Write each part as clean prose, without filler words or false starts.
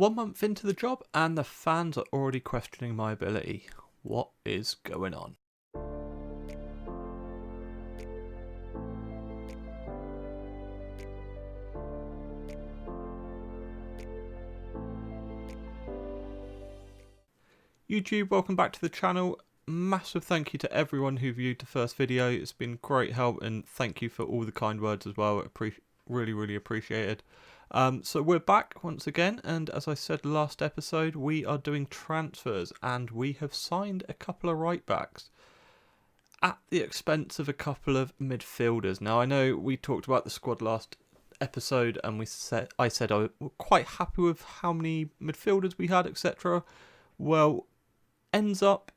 1 month into the job and the fans are already questioning my ability. What is going on? YouTube, welcome back to the channel. Massive thank you to everyone who viewed the first video. It's been great help and thank you for all the kind words as well. Really appreciated. So we're back once again, and as I said last episode, we are doing transfers and we have signed a couple of right backs at the expense of a couple of midfielders. Now I know we talked about the squad last episode and I said I was quite happy with how many midfielders we had, etc. Well, ends up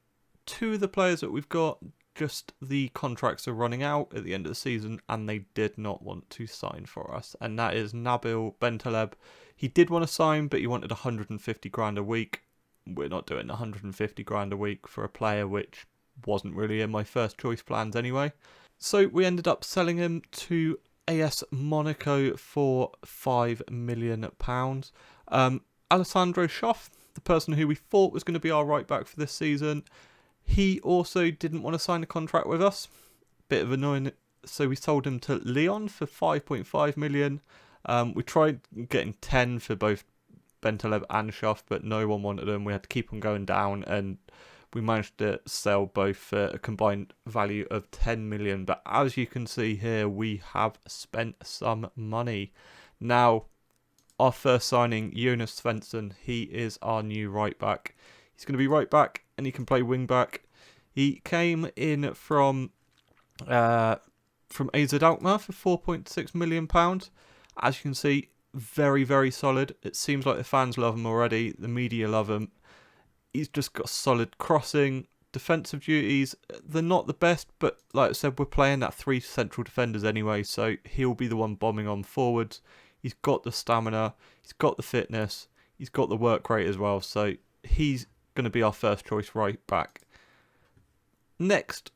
two of the players that we've got, just the contracts are running out at the end of the season and they did not want to sign for us, and that is Nabil Bentaleb. He did want to sign, but he wanted 150 grand a week. We're not doing 150 grand a week for a player which wasn't really in my first choice plans anyway. So we ended up selling him to AS Monaco for £5 million. Alessandro Schoff, the person who we thought was going to be our right back for this season, he also didn't want to sign a contract with us. Bit of annoying. So we sold him to Lyon for 5.5 million. We tried getting 10 for both Bentaleb and Schoff, but no one wanted them. We had to keep on going down, and we managed to sell both for a combined value of 10 million. But as you can see here, we have spent some money. Now, our first signing, Jonas Svensson, he is our new right back. He's going to be right back and he can play wing back. He came in from AZ Alkmaar for £4.6 million. As you can see, very solid. It seems like the fans love him already. The media love him. He's just got solid crossing, defensive duties. They're not the best, but like I said, we're playing at 3 central defenders anyway, so he'll be the one bombing on forwards. He's got the stamina, he's got the fitness, he's got the work rate as well, so he's going to be our first choice right back. Next,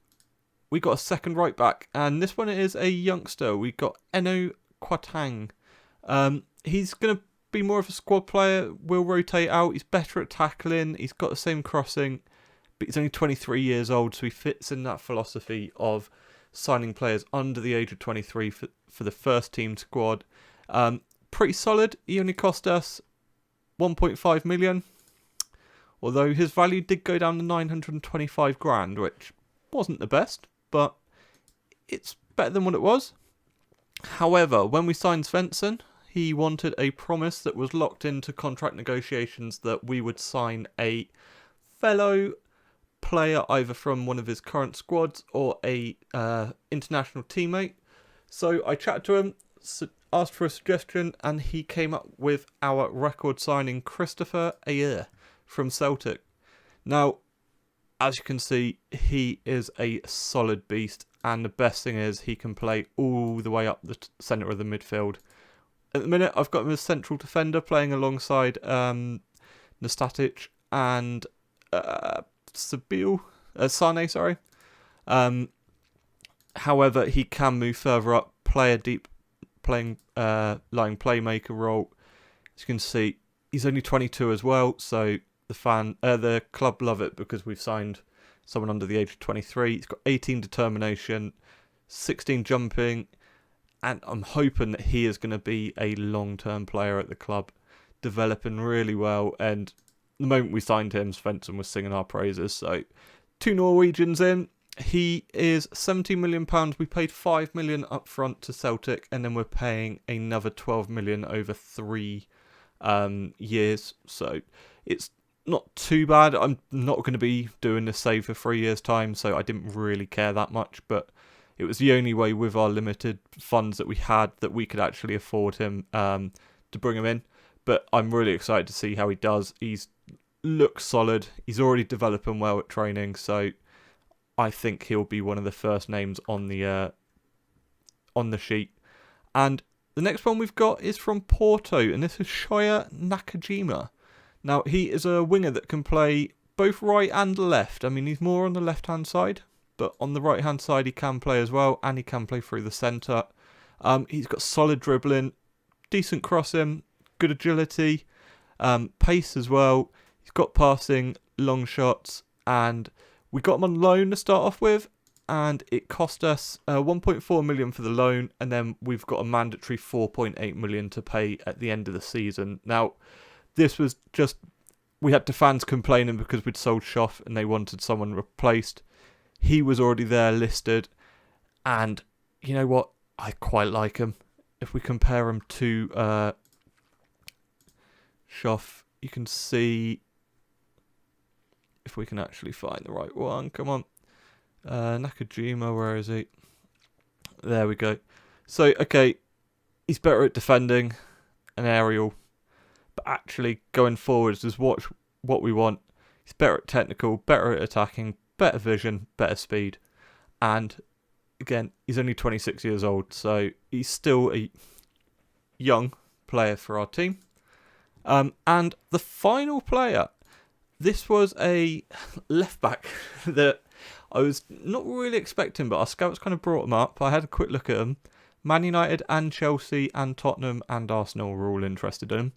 we got a second right back, and this one is a youngster. We got Eno Quatang. He's going to be more of a squad player, will rotate out, he's better at tackling, he's got the same crossing, but he's only 23 years old, so he fits in that philosophy of signing players under the age of 23 for the first team squad. Pretty solid. He only cost us 1.5 million. Although his value did go down to 925 grand, which wasn't the best, but it's better than what it was. However, when we signed Svensson, he wanted a promise that was locked into contract negotiations that we would sign a fellow player either from one of his current squads or a international teammate. So I chatted to him, asked for a suggestion, and he came up with our record signing Christopher Ayer from Celtic. Now, as you can see, he is a solid beast, and the best thing is he can play all the way up the centre of the midfield. At the minute, I've got him as central defender playing alongside Nestatic and Sane, sorry. However, he can move further up, play a deep line playmaker role. As you can see, he's only 22 as well, so the club love it because we've signed someone under the age of 23. He's got 18 determination, 16 jumping, and I'm hoping that he is going to be a long-term player at the club, developing really well. And the moment we signed him, Svensson was singing our praises. So 2 Norwegians in. He is £17 million. We paid £5 million up front to Celtic, and then we're paying another £12 million over 3 years. So it's not too bad. I'm not going to be doing this save for 3 years' time, so I didn't really care that much. But it was the only way with our limited funds that we had that we could actually afford him to bring him in. But I'm really excited to see how he does. He's looks solid. He's already developing well at training, so I think he'll be one of the first names on the sheet. And the next one we've got is from Porto, and this is Shoya Nakajima. Now, he is a winger that can play both right and left. I mean, he's more on the left-hand side, but on the right-hand side he can play as well, and he can play through the centre. He's got solid dribbling, decent crossing, good agility. Pace as well. He's got passing, long shots, and we got him on loan to start off with, and it cost us 1.4 million for the loan, and then we've got a mandatory 4.8 million to pay at the end of the season. Now, this was just, we had the fans complaining because we'd sold Schoff and they wanted someone replaced. He was already there listed, and you know what? I quite like him. If we compare him to Schoff, you can see, if we can actually find the right one, come on. Nakajima, where is he? There we go. So, okay, he's better at defending an aerial, but actually going forwards is what we want. He's better at technical, better at attacking, better vision, better speed. And again, he's only 26 years old, so he's still a young player for our team. And the final player, this was a left back that I was not really expecting, but our scouts kind of brought him up. I had a quick look at him. Man United and Chelsea and Tottenham and Arsenal were all interested in him.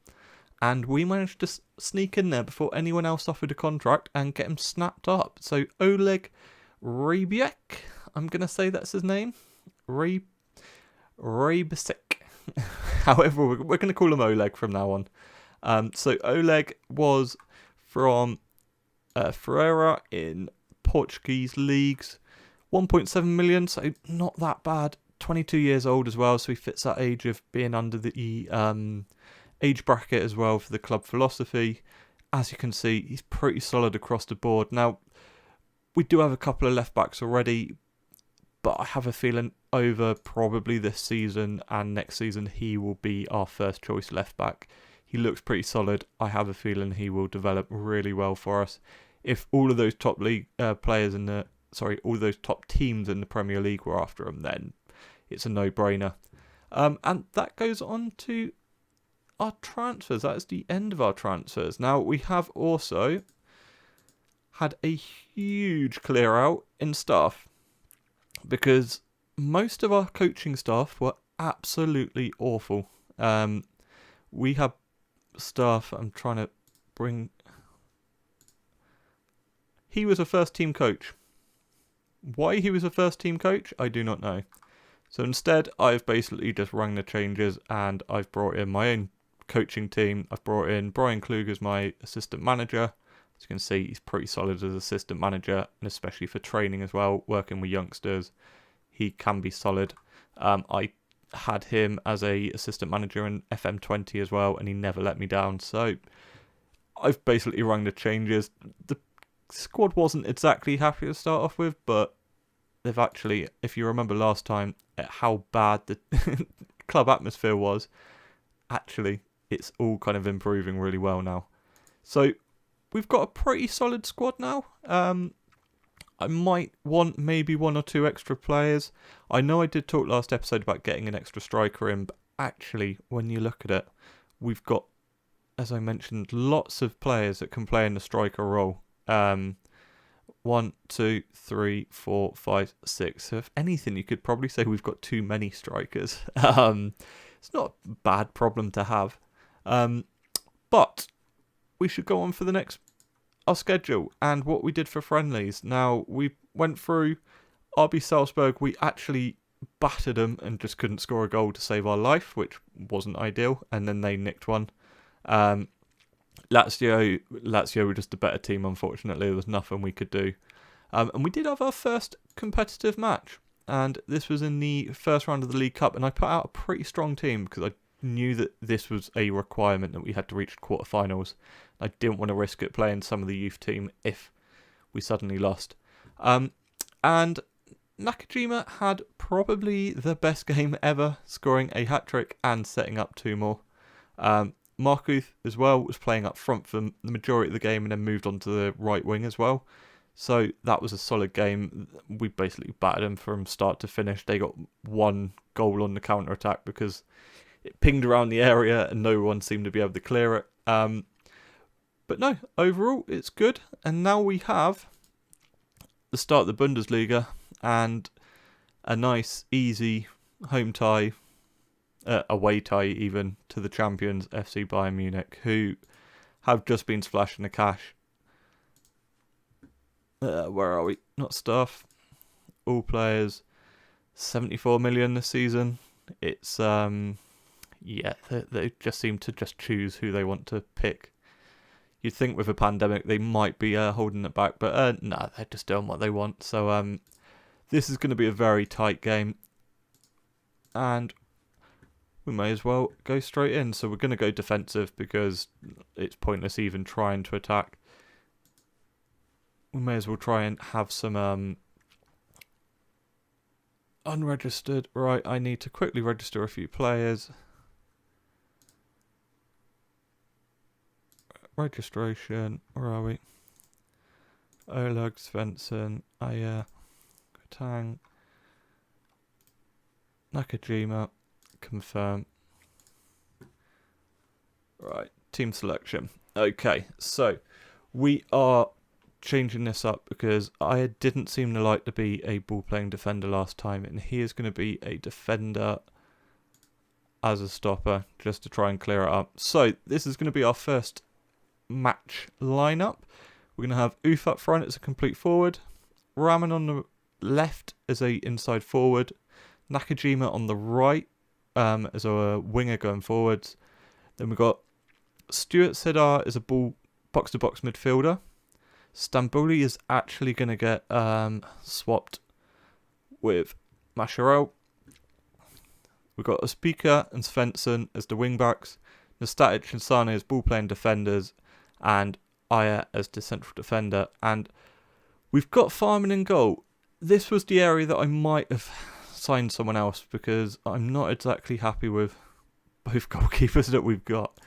And we managed to sneak in there before anyone else offered a contract and get him snapped up. So Oleg Rybiek, I'm going to say that's his name. Rybisek. However, we're going to call him Oleg from now on. So Oleg was from Ferreira in Portuguese leagues. 1.7 million, so not that bad. 22 years old as well, so he fits that age of being under the age bracket as well for the club philosophy. As you can see, he's pretty solid across the board. Now, we do have a couple of left backs already, but I have a feeling over probably this season and next season he will be our first choice left back. He looks pretty solid. I have a feeling he will develop really well for us. If all of those top league players all those top teams in the Premier League were after him, then it's a no-brainer. And that goes on to our transfers. That is the end of our transfers. Now, we have also had a huge clear out in staff because most of our coaching staff were absolutely awful. We have staff, I'm trying to bring... He was a first team coach. Why he was a first team coach, I do not know. So instead, I've basically just rung the changes and I've brought in my own coaching team. I've brought in Brian Klug as my assistant manager. As you can see, he's pretty solid as assistant manager, and especially for training as well, working with youngsters. He can be solid. I had him as a assistant manager in FM20 as well, and he never let me down. So I've basically rung the changes. The squad wasn't exactly happy to start off with, but they've actually, if you remember last time, how bad the club atmosphere was, actually, it's all kind of improving really well now. So we've got a pretty solid squad now. I might want maybe one or two extra players. I know I did talk last episode about getting an extra striker in, but actually, when you look at it, we've got, as I mentioned, lots of players that can play in the striker role. 1, 2, 3, 4, 5, 6. So if anything, you could probably say we've got too many strikers. It's not a bad problem to have. But we should go on for our schedule and what we did for friendlies. Now, we went through RB Salzburg. We actually battered them and just couldn't score a goal to save our life, which wasn't ideal. And then they nicked one. Lazio were just a better team, unfortunately. There was nothing we could do. And we did have our first competitive match. And this was in the first round of the League Cup. And I put out a pretty strong team because I knew that this was a requirement that we had to reach quarterfinals. I didn't want to risk it playing some of the youth team if we suddenly lost. And Nakajima had probably the best game ever, scoring a hat-trick and setting up 2 more. Markuth as well was playing up front for the majority of the game and then moved on to the right wing as well. So that was a solid game. We basically battered them from start to finish. They got 1 goal on the counter-attack because it pinged around the area and no one seemed to be able to clear it. But no, overall it's good. And now we have the start of the Bundesliga and a nice, easy home tie, away tie even, to the champions FC Bayern Munich, who have just been splashing the cash. Where are we? Not staff. All players. 74 million this season. It's yeah, they just seem to just choose who they want to pick. You'd think with a pandemic they might be holding it back, but no, they're just doing what they want. So this is going to be a very tight game, and we may as well go straight in. So we're going to go defensive because it's pointless even trying to attack. We may as well try and have some unregistered. Right, I need to quickly register a few players. Registration, where are we? Oleg, Svensson, Aya, Tang, Nakajima, confirm. Right, team selection. Okay, so we are changing this up because Aya didn't seem to like to be a ball-playing defender last time, and he is going to be a defender as a stopper just to try and clear it up. So this is going to be our first match lineup. We're going to have Oof up front as a complete forward, Raman on the left as a inside forward, Nakajima on the right as a winger going forwards. Then we've got Stuart Sedar as a box-to-box midfielder. Stambouli is actually going to get swapped with Mascherel. We've got Ospika and Svensson as the wing-backs, Nastatic and Sane as ball-playing defenders, and Aya as the central defender. And we've got Farman in goal. This was the area that I might have signed someone else because I'm not exactly happy with both goalkeepers that we've got.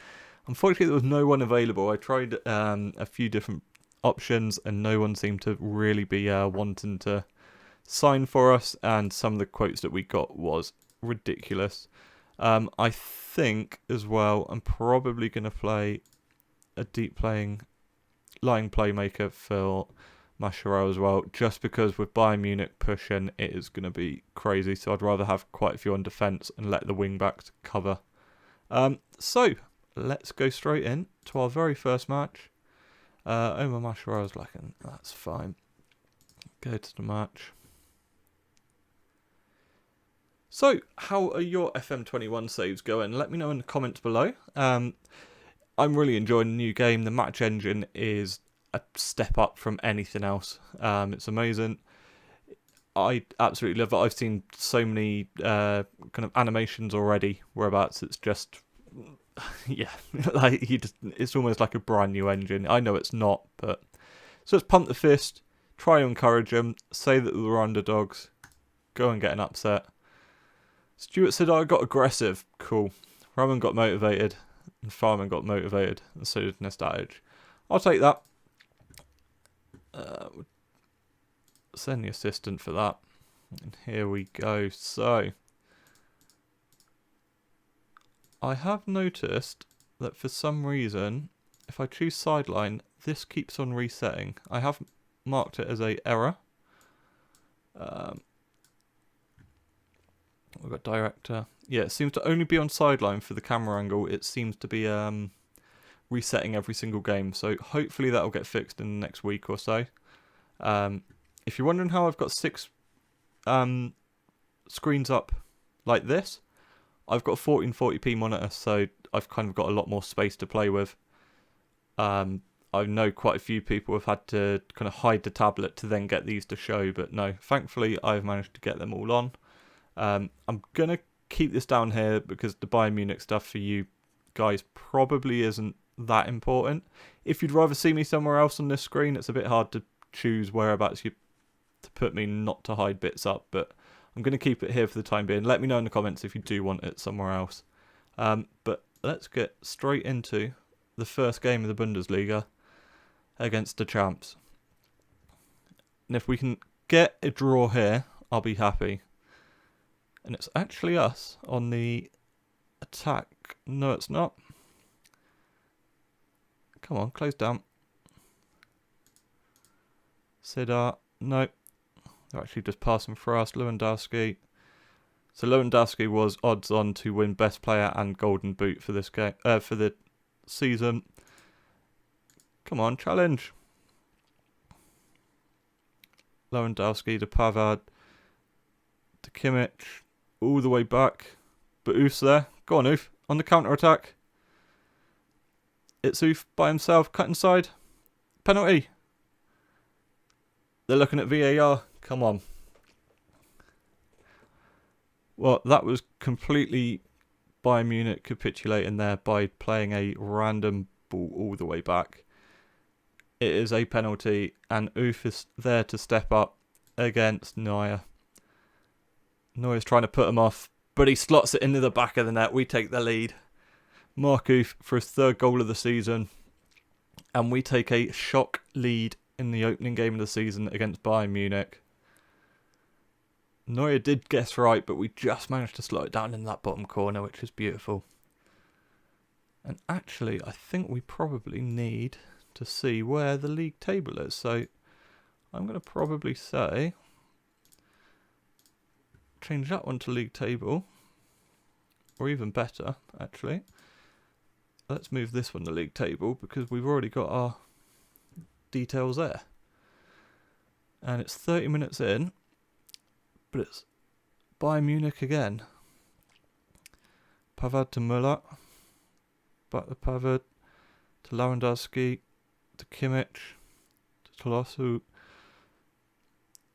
Unfortunately, there was no one available. I tried a few different options and no one seemed to really be wanting to sign for us, and some of the quotes that we got was ridiculous. I think as well I'm probably going to play a deep lying playmaker for Mascherel as well, just because with Bayern Munich pushing it is going to be crazy, so I'd rather have quite a few on defence and let the wing backs cover. So let's go straight in to our very first match. Omar Mascherel's lacking, that's fine. Go to the match. So, how are your FM21 saves going? Let me know in the comments below. I'm really enjoying the new game. The match engine is a step up from anything else. It's amazing. I absolutely love it. I've seen so many kind of animations already whereabouts it's just, yeah, like it's almost like a brand new engine. I know it's not, but so let's pump the fist, try to encourage them, say that we're underdogs, go and get an upset. Stuart said I got aggressive. Cool. Roman got motivated. And Farman got motivated. And so did Nastatic. I'll take that. Send the assistant for that. And here we go. So, I have noticed that for some reason, if I choose sideline, this keeps on resetting. I have marked it as an error. We've got director. Yeah, it seems to only be on sideline for the camera angle. It seems to be resetting every single game. So hopefully that'll get fixed in the next week or so. If you're wondering how I've got 6 screens up like this, I've got a 1440p monitor, so I've kind of got a lot more space to play with. I know quite a few people have had to kind of hide the tablet to then get these to show, but no, thankfully I've managed to get them all on. I'm going to keep this down here because the Bayern Munich stuff for you guys probably isn't that important. If you'd rather see me somewhere else on this screen, it's a bit hard to choose whereabouts to put me not to hide bits up, but I'm going to keep it here for the time being. Let me know in the comments if you do want it somewhere else. But let's get straight into the first game of the Bundesliga against the champs. And if we can get a draw here, I'll be happy. And it's actually us on the attack. No, it's not. Come on, close down. Sidar. No. They're actually just passing for us. Lewandowski. So Lewandowski was odds on to win Best Player and Golden Boot for this game, for the season. Come on, challenge. Lewandowski to Pavard to Kimmich, all the way back. But Oof's there. Go on, Oof. On the counter-attack. It's Oof by himself, cut inside. Penalty. They're looking at VAR. Come on. Well, that was completely Bayern Munich capitulating there by playing a random ball all the way back. It is a penalty, and Oof is there to step up against Neuer. Neuer's trying to put him off, but he slots it into the back of the net. We take the lead. Mark Oof for his third goal of the season, and we take a shock lead in the opening game of the season against Bayern Munich. Neuer did guess right, but we just managed to slot it down in that bottom corner, which is beautiful. And actually, I think we probably need to see where the league table is. So I'm going to probably say, change that one to league table, or even better, actually. Let's move this one to league table because we've already got our details there. And it's 30 minutes in, but it's Bayern Munich again. Pavard to Müller, back to Pavard, to Lewandowski, to Kimmich, to Tolosu,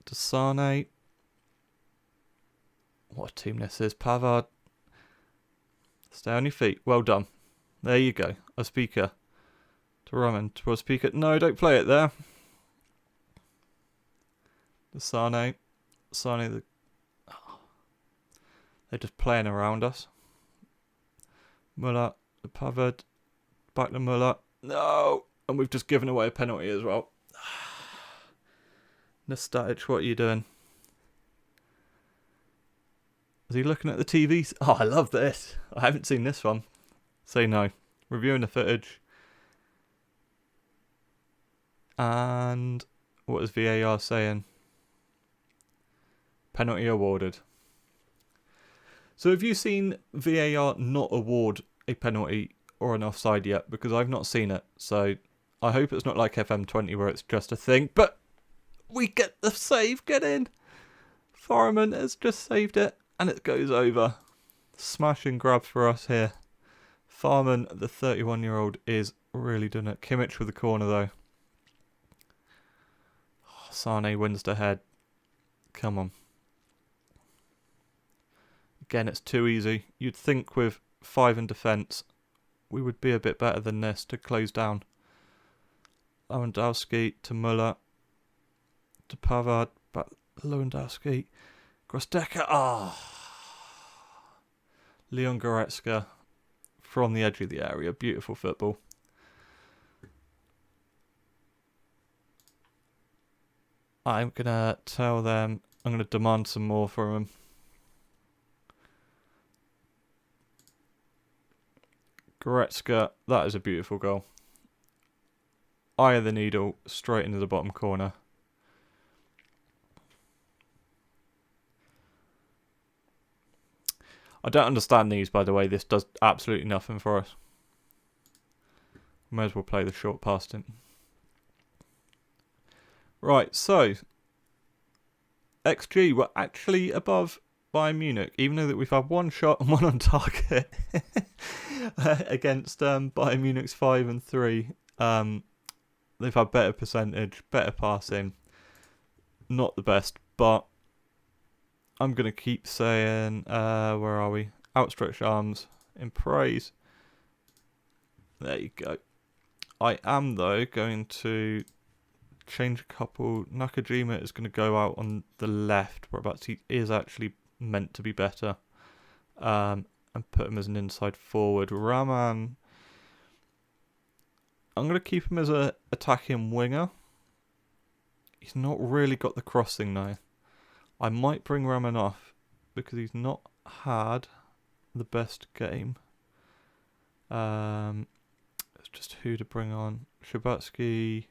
to Sane. What a team this is. Pavard, stay on your feet. Well done. There you go. A speaker. To Roman. To a speaker. No, don't play it there. To Sane. Sane, they're just playing around us. Müller. To Pavard. Back to Müller. No! And we've just given away a penalty as well. Nestatic, what are you doing? Is he looking at the TV? Oh, I love this. I haven't seen this one. Say no. Reviewing the footage. And what is VAR saying? Penalty awarded. So have you seen VAR not award a penalty or an offside yet? Because I've not seen it. So I hope it's not like FM20 where it's just a thing. But we get the save. Get in. Foreman has just saved it. And it goes over. Smash and grab for us here. Farman, the 31-year-old, is really doing it. Kimmich with the corner, though. Oh, Sane wins the head. Come on. Again, it's too easy. You'd think with 5 in defence, we would be a bit better than this to close down. Lewandowski to Müller. To Pavard. Back Lewandowski. Grosdecker. Ah. Leon Goretzka from the edge of the area. Beautiful football. I'm going to tell them, I'm going to demand some more from them. Goretzka, that is a beautiful goal. Eye of the needle, straight into the bottom corner. I don't understand these, by the way. This does absolutely nothing for us. May as well play the short past him. Right, so XG, we're actually above Bayern Munich, even though that we've had one shot and one on target against Bayern Munich's 5 and 3. They've had better percentage, better passing. Not the best, but I'm going to keep saying, where are we? Outstretched arms in praise. There you go. I am, though, going to change a couple. Nakajima is going to go out on the left, whereabouts he is actually meant to be better. And put him as an inside forward. Raman, I'm going to keep him as a attacking winger. He's not really got the crossing, though. I might bring Raman off because he's not had the best game. It's just who to bring on. Shabatsky.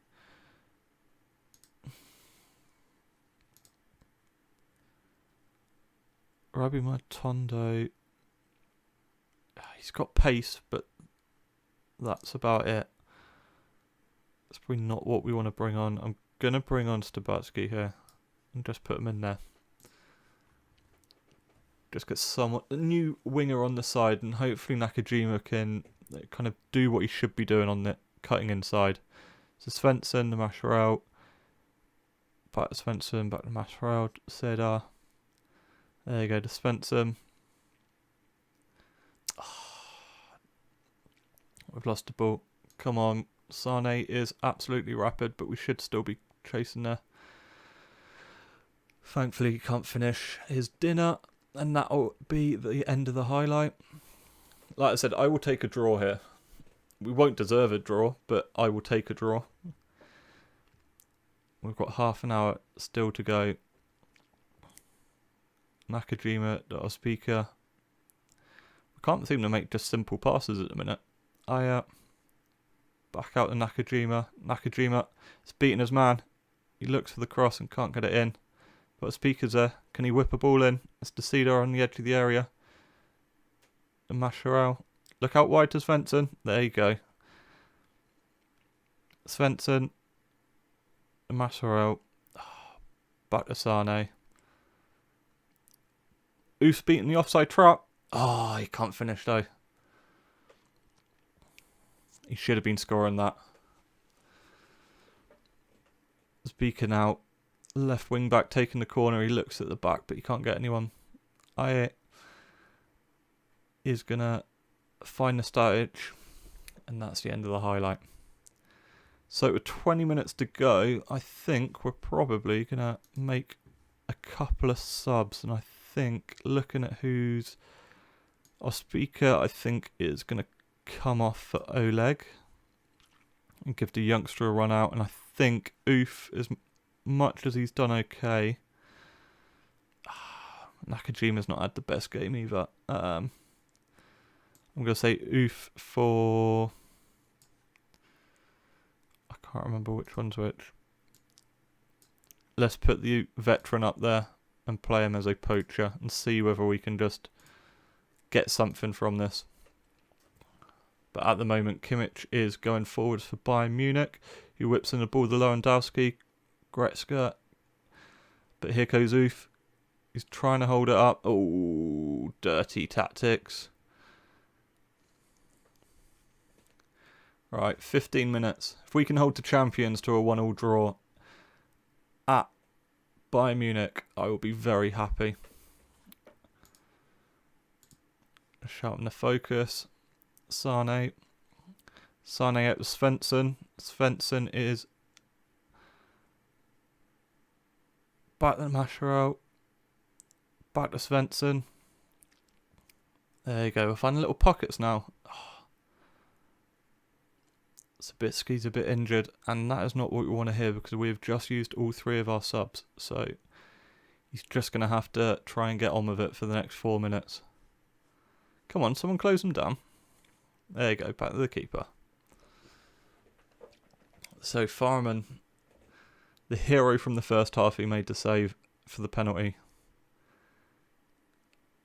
Rabi Matondo. He's got pace, but that's about it. That's probably not what we want to bring on. I'm going to bring on Stabatsky here and just put him in there. Just get somewhat a new winger on the side, and hopefully Nakajima can kind of do what he should be doing on the cutting inside. So Svensson, the Mascherel, back to Svensson, back to Mascherel, Seda. There you go, to Svensson. We've lost the ball. Come on, Sane is absolutely rapid, but we should still be chasing there. Thankfully, he can't finish his dinner. And that'll be the end of the highlight. Like I said, I will take a draw here. We won't deserve a draw, but I will take a draw. We've got half an hour still to go. Nakajima, our speaker. We can't seem to make just simple passes at the minute. Back out to Nakajima. Nakajima is beating his man. He looks for the cross and can't get it in. Got speakers there. Can he whip a ball in? It's Decida on the edge of the area. The Mascherel. Look out wide to Svensson. There you go. Svensson. The Mascherel. Back to Sane. Oos beating the offside trap. Oh, he can't finish though. He should have been scoring that. Speaker now. Left wing back taking the corner. He looks at the back, but he can't get anyone. Aye is going to find the startage. And that's the end of the highlight. So with 20 minutes to go, I think we're probably going to make a couple of subs. And I think, looking at who's our speaker, I think is going to come off for Oleg. And give the youngster a run out. And I think Oof, as much as he's done okay, Nakajima's not had the best game either. I'm going to say Oof for... I can't remember which one's which. Let's put the veteran up there and play him as a poacher and see whether we can just get something from this. But at the moment, Kimmich is going forwards for Bayern Munich. He whips in the ball to Lewandowski. Gretzka. But here goes Oof. He's trying to hold it up. Oh, dirty tactics. Right, 15 minutes. If we can hold the champions to a 1-1 draw at Bayern Munich, I will be very happy. Sharpen the focus. Sane. Sane out to Svensson. Svensson is back to Mascherel. Back to Svensson. There you go. We're finding little pockets now. Sabitski's a bit injured, and that is not what we want to hear because we have just used all 3 of our subs. So he's just going to have to try and get on with it for the next 4 minutes. Come on, someone close him down. There you go, back to the keeper. So Farman, the hero from the first half, he made the save for the penalty.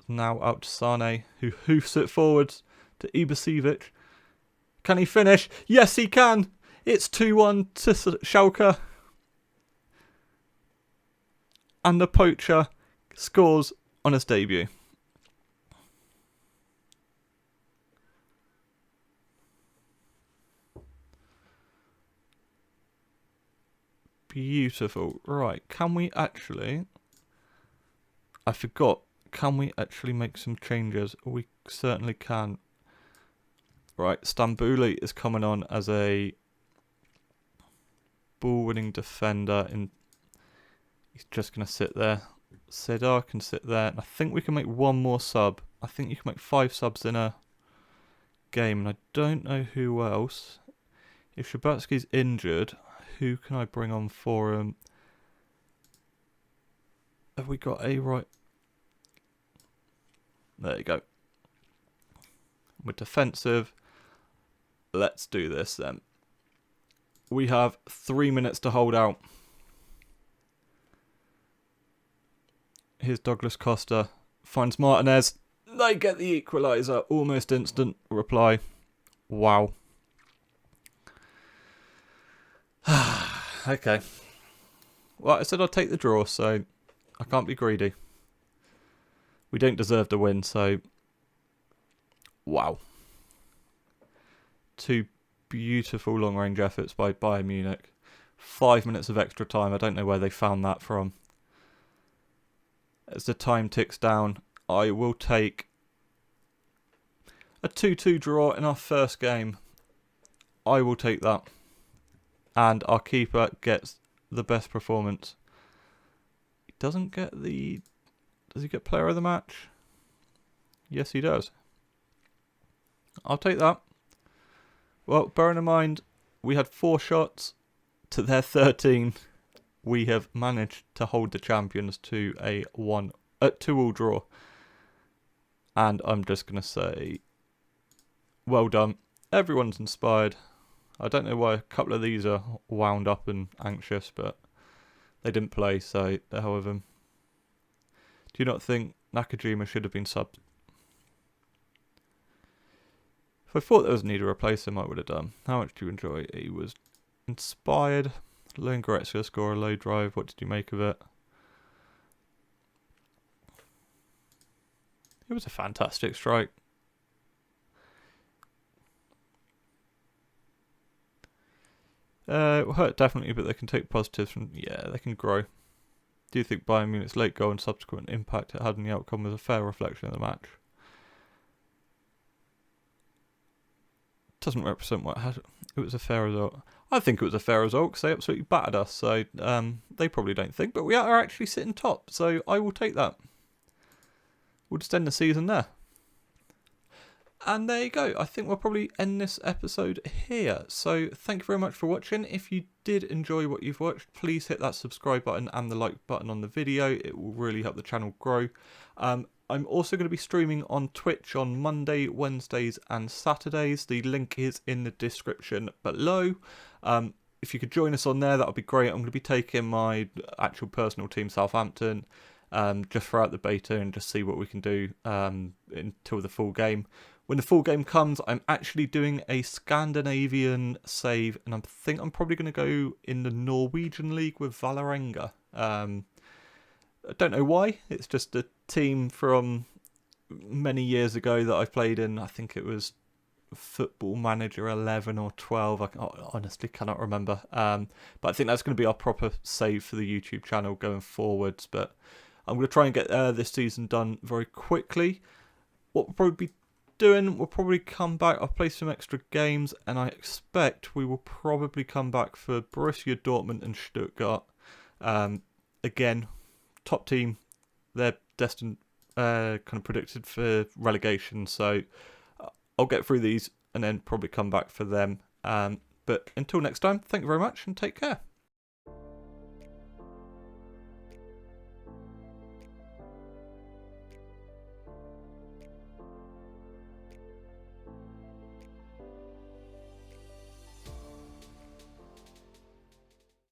Now out to Sane, who hoofs it forwards to Ibasiewicz. Can he finish? Yes, he can. It's 2-1 to Schalke. And the poacher scores on his debut. Beautiful. Right, can we actually... I forgot. Can we actually make some changes? We certainly can. Right, Stambouli is coming on as a ball-winning defender. He's just going to sit there. Sedar can sit there. And I think we can make one more sub. I think you can make 5 subs in a game. And I don't know who else. If Shabatsky's injured, who can I bring on for him? Have we got a right... There you go. We're defensive. Let's do this then. We have 3 minutes to hold out. Here's Douglas Costa. Finds Martinez. They get the equaliser. Almost instant reply. Wow. Okay. Well, I said I'd take the draw, so I can't be greedy. We don't deserve to win, so... Wow. 2 beautiful long-range efforts by Bayern Munich. 5 minutes of extra time. I don't know where they found that from. As the time ticks down, I will take a 2-2 draw in our first game. I will take that. And our keeper gets the best performance. He doesn't get the... Does he get player of the match? Yes, he does. I'll take that. Well, bearing in mind, we had 4 shots to their 13. We have managed to hold the champions to a 2-2 draw. And I'm just going to say, well done. Everyone's inspired. I don't know why a couple of these are wound up and anxious, but they didn't play, so however. Do you not think Nakajima should have been subbed? If I thought there was a need to replace him, I would have done. How much do you enjoy? He was inspired. Leon Goretzka score a low drive. What did you make of it? It was a fantastic strike. It will hurt definitely, but they can take positives from... Yeah, they can grow. Do you think Bayern Munich's late goal and subsequent impact it had on the outcome was a fair reflection of the match? Doesn't represent what it was a fair result. I think it was a fair result because they absolutely battered us, so they probably don't think, but we are actually sitting top, so I will take that. We'll just end the season there. And there you go. I think we'll probably end this episode here. So thank you very much for watching. If you did enjoy what you've watched, please hit that subscribe button and the like button on the video. It will really help the channel grow. I'm also going to be streaming on Twitch on Monday, Wednesdays and Saturdays. The link is in the description below. If you could join us on there, that would be great. I'm going to be taking my actual personal team, Southampton, just throughout the beta and just see what we can do until the full game. When the full game comes, I'm actually doing a Scandinavian save, and I think I'm probably going to go in the Norwegian league with Vålerenga. I don't know why. It's just a team from many years ago that I played in. I think it was Football Manager 11 or 12. I honestly cannot remember. But I think that's going to be our proper save for the YouTube channel going forwards. But I'm going to try and get this season done very quickly. What we'll probably be doing, we'll probably come back. I'll play some extra games, and I expect we will probably come back for Borussia Dortmund and Stuttgart. Again, top team. They're destined, kind of predicted for relegation. So I'll get through these and then probably come back for them. But until next time, thank you very much and take care.